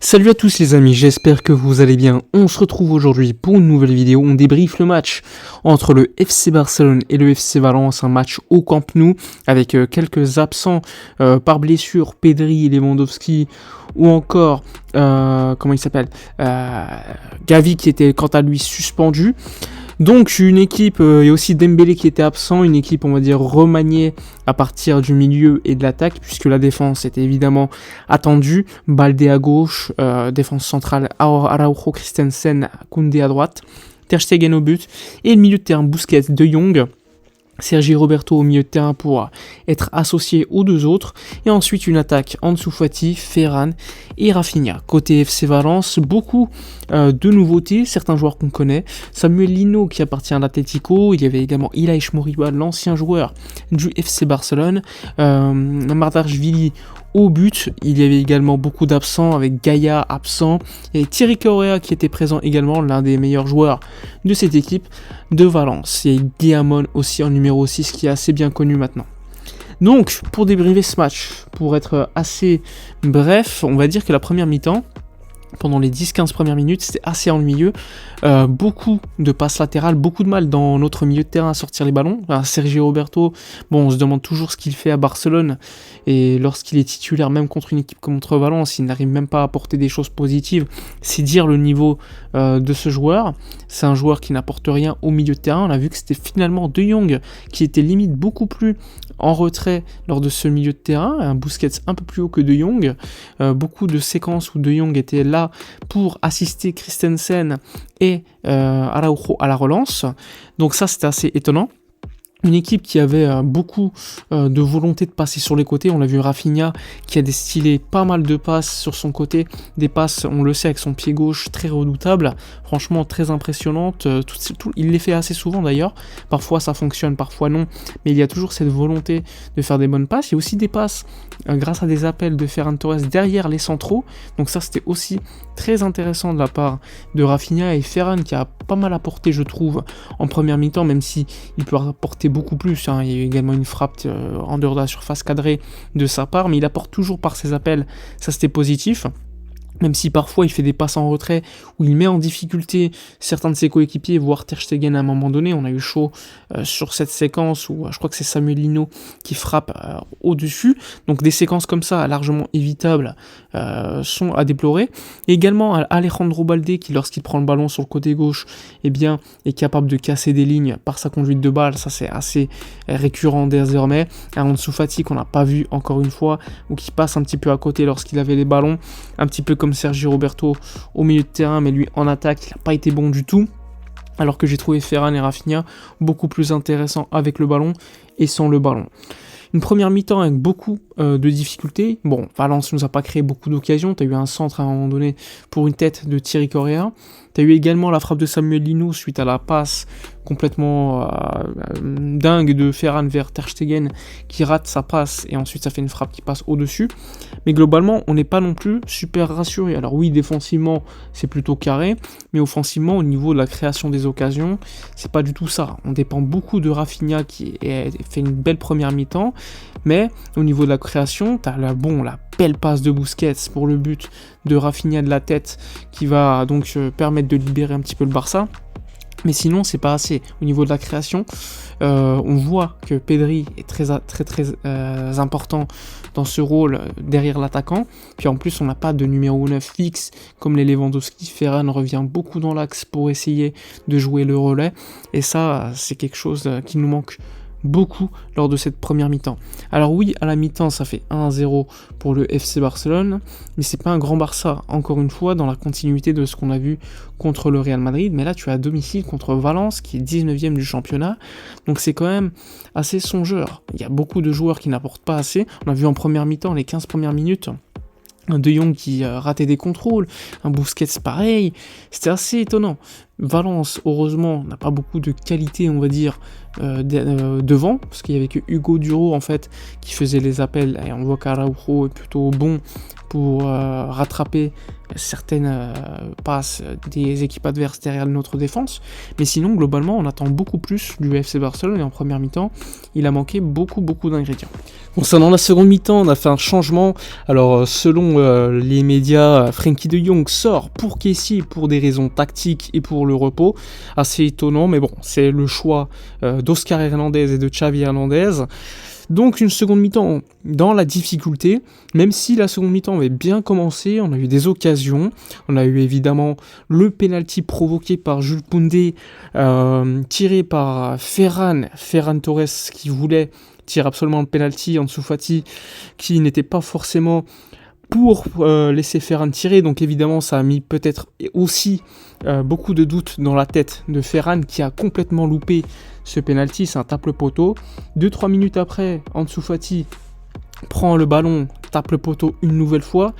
Salut à tous les amis, j'espère que vous allez bien. On se retrouve aujourd'hui pour une nouvelle vidéo. On débriefe le match entre le FC Barcelone et le FC Valence, un match au Camp Nou avec quelques absents par blessure, Pedri, Lewandowski ou encore Gavi qui était quant à lui suspendu. Donc une équipe, et aussi Dembélé qui était absent, une équipe on va dire remaniée à partir du milieu et de l'attaque, puisque la défense était évidemment attendue. Baldé à gauche, défense centrale Araujo, Christensen, Koundé à droite, Ter Stegen au but, et le milieu de terrain Busquets, De Jong, Sergi Roberto au milieu de terrain pour être associé aux deux autres, et ensuite une attaque Ansu Fati, Ferran et Rafinha. Côté FC Valence, beaucoup de nouveautés, certains joueurs qu'on connaît. Samuel Lino qui appartient à l'Atlético, il y avait également Ilaix Moriba, l'ancien joueur du FC Barcelone, Mardarshvili au but, il y avait également beaucoup d'absents avec Gaïa absent, et Thierry Correa qui était présent également, l'un des meilleurs joueurs de cette équipe de Valence, et Guillamon aussi en numéro 6 qui est assez bien connu maintenant. Donc pour débriefer ce match, pour être assez bref, on va dire que la première mi-temps, pendant les 10-15 premières minutes, c'était assez ennuyeux. Beaucoup de passes latérales, beaucoup de mal dans notre milieu de terrain à sortir les ballons. Sergi Roberto, on se demande toujours ce qu'il fait à Barcelone. Et lorsqu'il est titulaire, même contre une équipe comme contre Valence, il n'arrive même pas à apporter des choses positives. C'est dire le niveau de ce joueur. C'est un joueur qui n'apporte rien au milieu de terrain. On a vu que c'était finalement De Jong qui était limite beaucoup plus en retrait lors de ce milieu de terrain. Un Busquets un peu plus haut que De Jong. Beaucoup de séquences où De Jong était là pour assister Christensen et Araujo à la relance. Donc ça, c'était assez étonnant. Une équipe qui avait beaucoup de volonté de passer sur les côtés. On l'a vu Rafinha qui a distillé pas mal de passes sur son côté. Des passes, on le sait, avec son pied gauche très redoutable. Franchement, très impressionnante. Il les fait assez souvent d'ailleurs. Parfois ça fonctionne, parfois non. Mais il y a toujours cette volonté de faire des bonnes passes. Il y a aussi des passes grâce à des appels de Ferran Torres derrière les centraux. Donc ça, c'était aussi très intéressant de la part de Rafinha, et Ferran qui a pas mal apporté, je trouve, en première mi-temps, même si il peut apporter beaucoup plus. Il y a eu également une frappe en dehors de la surface cadrée de sa part, mais il apporte toujours par ses appels. Ça, c'était positif. Même si parfois il fait des passes en retrait où il met en difficulté certains de ses coéquipiers, voire Ter Stegen à un moment donné. On a eu chaud sur cette séquence où je crois que c'est Samuel Lino qui frappe au-dessus. Donc des séquences comme ça, largement évitables, sont à déplorer. Et également Alejandro Baldé qui, lorsqu'il prend le ballon sur le côté gauche, est capable de casser des lignes par sa conduite de balle. Ça, c'est assez récurrent désormais. Ansu Fati qu'on n'a pas vu encore une fois, ou qui passe un petit peu à côté lorsqu'il avait les ballons, un petit peu comme Sergi Roberto au milieu de terrain, mais lui en attaque, il n'a pas été bon du tout. Alors que j'ai trouvé Ferran et Rafinha beaucoup plus intéressants avec le ballon et sans le ballon. Une première mi-temps avec beaucoup de difficultés. Bon, Valence nous a pas créé beaucoup d'occasions. Tu as eu un centre à un moment donné pour une tête de Thierry Correa. Tu as eu également la frappe de Samuel Lino suite à la passe complètement dingue de Ferran vers Ter Stegen qui rate sa passe, et ensuite ça fait une frappe qui passe au-dessus. Mais globalement, on n'est pas non plus super rassuré. Alors oui, défensivement, c'est plutôt carré, mais offensivement, au niveau de la création des occasions, c'est pas du tout ça. On dépend beaucoup de Rafinha qui fait une belle première mi-temps, mais au niveau de la création, tu as la belle passe de Busquets pour le but de Rafinha de la tête qui va donc permettre de libérer un petit peu le Barça. Mais sinon, c'est pas assez. Au niveau de la création, on voit que Pedri est très important dans ce rôle derrière l'attaquant. Puis en plus, on n'a pas de numéro 9 fixe comme les Lewandowski. Ferran revient beaucoup dans l'axe pour essayer de jouer le relais. Et ça, c'est quelque chose qui nous manque beaucoup lors de cette première mi-temps. Alors oui, à la mi-temps, ça fait 1-0 pour le FC Barcelone, mais c'est pas un grand Barça, encore une fois, dans la continuité de ce qu'on a vu contre le Real Madrid, mais là tu es à domicile contre Valence, qui est 19e du championnat, donc c'est quand même assez songeur. Il y a beaucoup de joueurs qui n'apportent pas assez. On a vu en première mi-temps, les 15 premières minutes, un De Jong qui ratait des contrôles, un Busquets pareil, c'était assez étonnant. Valence, heureusement, n'a pas beaucoup de qualité, on va dire, devant, parce qu'il y avait que Hugo Duro, en fait, qui faisait les appels, et on voit qu'Araujo est plutôt bon pour rattraper certaines passes des équipes adverses derrière notre défense, mais sinon, globalement, on attend beaucoup plus du FC Barcelone, et en première mi-temps, il a manqué beaucoup d'ingrédients. Concernant la seconde mi-temps, on a fait un changement. Alors, selon les médias, Frenkie de Jong sort pour Kessie pour des raisons tactiques et pour le repos. Assez étonnant, mais bon, c'est le choix d'Oscar Hernandez et de Xavi Hernandez. Donc une seconde mi-temps dans la difficulté, même si la seconde mi-temps avait bien commencé, on a eu des occasions, on a eu évidemment le penalty provoqué par Jules Koundé, tiré par Ferran Torres qui voulait tirer absolument le penalty, Ansu Fati qui n'était pas forcément pour laisser Ferran tirer, donc évidemment ça a mis peut-être aussi beaucoup de doutes dans la tête de Ferran qui a complètement loupé ce penalty, c'est un tape le poteau. 2-3 minutes après, Ansu Fati prend le ballon, tape le poteau une nouvelle fois,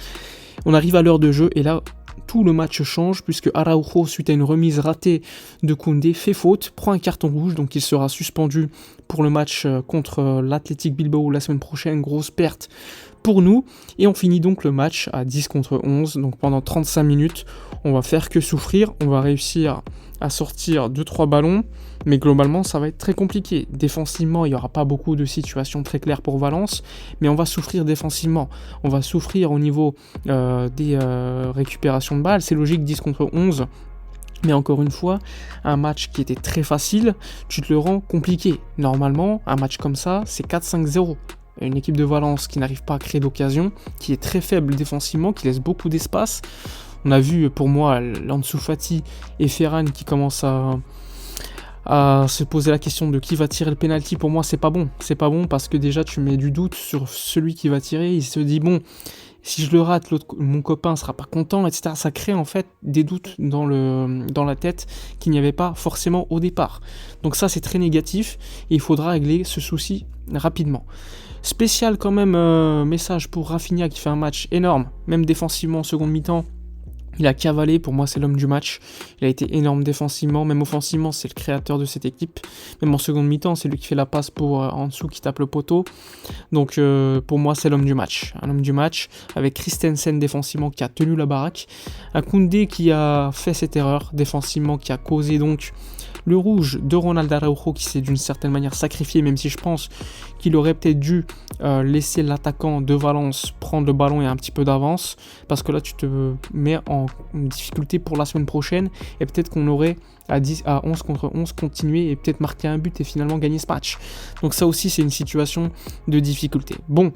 on arrive à l'heure de jeu et là tout le match change puisque Araujo, suite à une remise ratée de Koundé, fait faute, prend un carton rouge, donc il sera suspendu pour le match contre l'Athletic Bilbao la semaine prochaine, grosse perte pour nous, et on finit donc le match à 10 contre 11, donc pendant 35 minutes, on va faire que souffrir, on va réussir à sortir 2-3 ballons, mais globalement ça va être très compliqué. Défensivement, il n'y aura pas beaucoup de situations très claires pour Valence, mais on va souffrir défensivement, on va souffrir au niveau des récupérations de balles, c'est logique 10 contre 11, mais encore une fois, un match qui était très facile, tu te le rends compliqué. Normalement, un match comme ça, c'est 4-5-0. Une équipe de Valence qui n'arrive pas à créer d'occasion, qui est très faible défensivement, qui laisse beaucoup d'espace. On a vu pour moi Ansu Fati et Ferran qui commencent à se poser la question de qui va tirer le penalty. Pour moi, c'est pas bon. C'est pas bon parce que déjà tu mets du doute sur celui qui va tirer. Il se dit bon, si je le rate, mon copain sera pas content, etc. Ça crée en fait des doutes dans la tête qu'il n'y avait pas forcément au départ. Donc ça, c'est très négatif et il faudra régler ce souci rapidement. Spécial quand même message pour Rafinha qui fait un match énorme, même défensivement en seconde mi-temps. Il a cavalé, pour moi c'est l'homme du match, il a été énorme défensivement, même offensivement c'est le créateur de cette équipe, même en seconde mi-temps c'est lui qui fait la passe pour en dessous qui tape le poteau, donc pour moi c'est l'homme du match, un homme du match avec Christensen défensivement qui a tenu la baraque, un Koundé qui a fait cette erreur défensivement qui a causé donc le rouge de Ronald Araujo qui s'est d'une certaine manière sacrifié, même si je pense qu'il aurait peut-être dû laisser l'attaquant de Valence prendre le ballon et un petit peu d'avance, parce que là tu te mets en difficulté pour la semaine prochaine, et peut-être qu'on aurait à 11 contre 11 continué et peut-être marqué un but et finalement gagner ce match. Donc ça aussi c'est une situation de difficulté. Bon,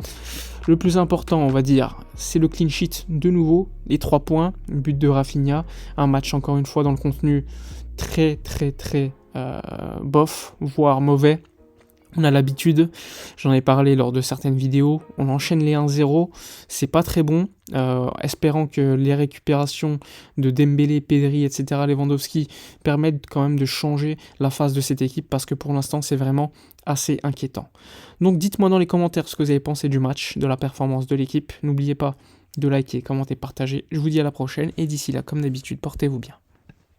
le plus important on va dire, c'est le clean sheet de nouveau, les 3 points, but de Rafinha, un match encore une fois dans le contenu très bof, voire mauvais. On a l'habitude, j'en ai parlé lors de certaines vidéos, on enchaîne les 1-0, c'est pas très bon, espérant que les récupérations de Dembélé, Pedri, etc., Lewandowski permettent quand même de changer la face de cette équipe, parce que pour l'instant c'est vraiment assez inquiétant. Donc dites-moi dans les commentaires ce que vous avez pensé du match, de la performance de l'équipe, n'oubliez pas de liker, commenter, partager, je vous dis à la prochaine, et d'ici là, comme d'habitude, portez-vous bien.